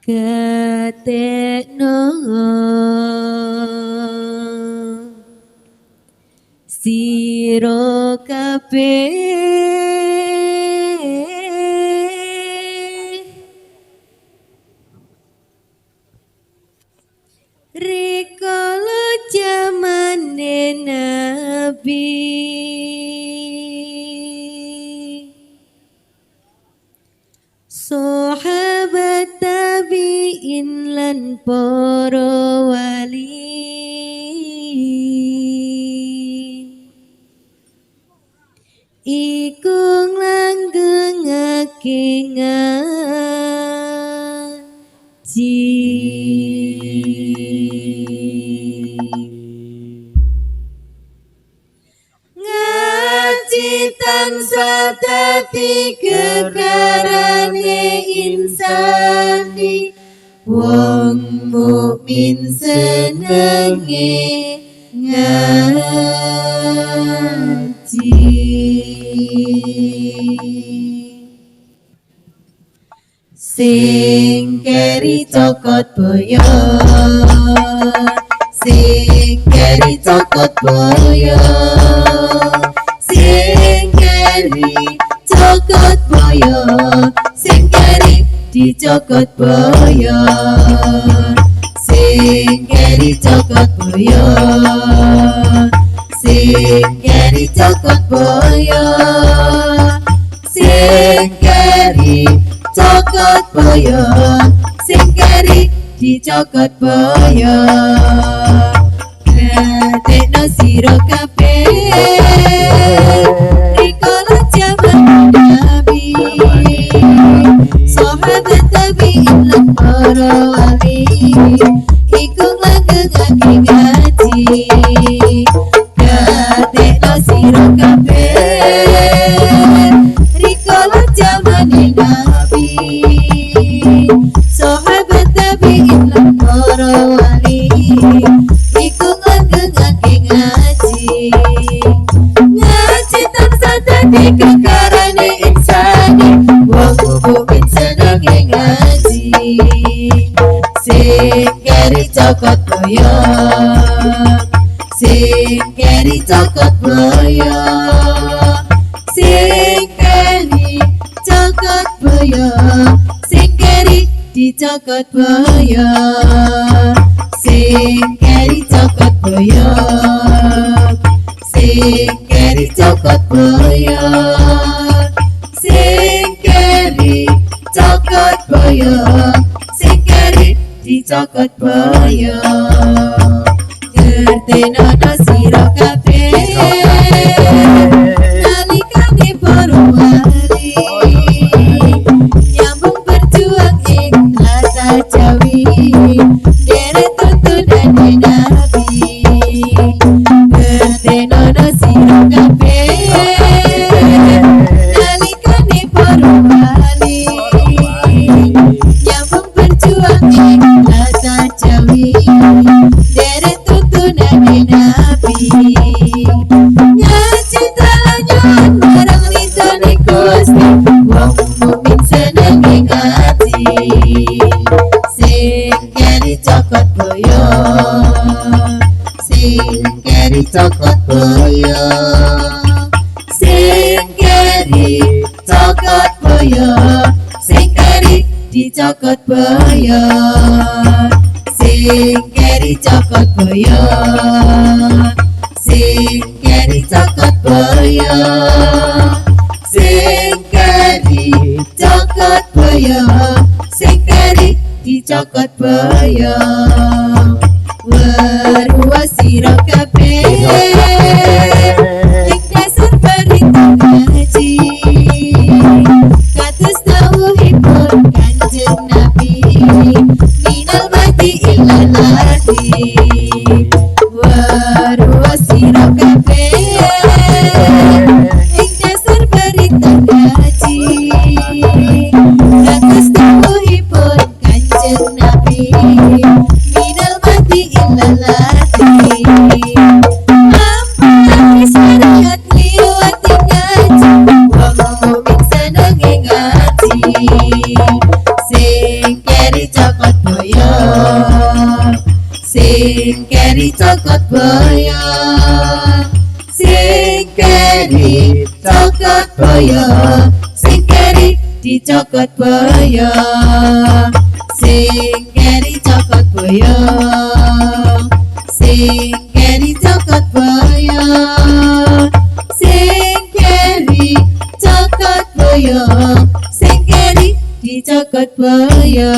Ketekno sira kabeh rikala jamane Nabi sahabat tabi'in lan para wali iku langgengake ngaji ngaji tansah dadi kekarane insani wong mukmin senenge ngaji sing keri cokot boyo sing keri cokot boyo sing keri cokot boyo sing keri dicokot boyo sing keri cokot boyo sing keri cokot boyo sing keri cokot boyo sing keri dicokot boyo ketekno sira kabeh rikala jaman Nabi sahabat tabi'in lan para wali iku langgengake ngaji ketekno sira kabeh rikala jamane Nabi sahabat tabi'in lan para wali iku langgengake ngaji ngaji tansah dadi kekarane insani wong mukmin senenge ngaji sing keri cokot boyo sing keri cokot boyo sing keri cokot boyo sing keri dicokot boyo sing keri cokot boyo sing keri cokot boyo sing keri cokot boyo sing keri dicokot boyo kerteno sira kabeh nalikane para wali nyambung berjuang ing lata jawi deret tuntunane Nabi kerteno sira kabeh nalikane para wali nyambung berjuang ing lata jawi deret tuntunane Nabi ngaji talanyon marang ridhone Gusti wong mukmin senenge ngaji sing keri cokot boyo sing keri cokot boyo sing keri cokot boyo sing keri dicokot boyo sing keri cokot boyo sing keri cokot boyo sing keri cokot boyo sing keri dicokot boyo weruwa sira kabeh ing dasar perintah ngaji kados dawuhipun Kanjeng Nabi minal mahdi ilal lahdi weruwa sira kabeh ing dasar perintah ngaji kados dawuhipun Kanjeng Nabi minal mahdi ilal lahdi ampun syariat liwati ngaji wong mukmin senenge ngaji sing keri cokot sing keri cokot boyo, sing keri cokot boyo, sing keri dicokot boyo, sing keri cokot boyo, sing keri cokot boyo, sing keri cokot boyo, sing keri dicokot boyo.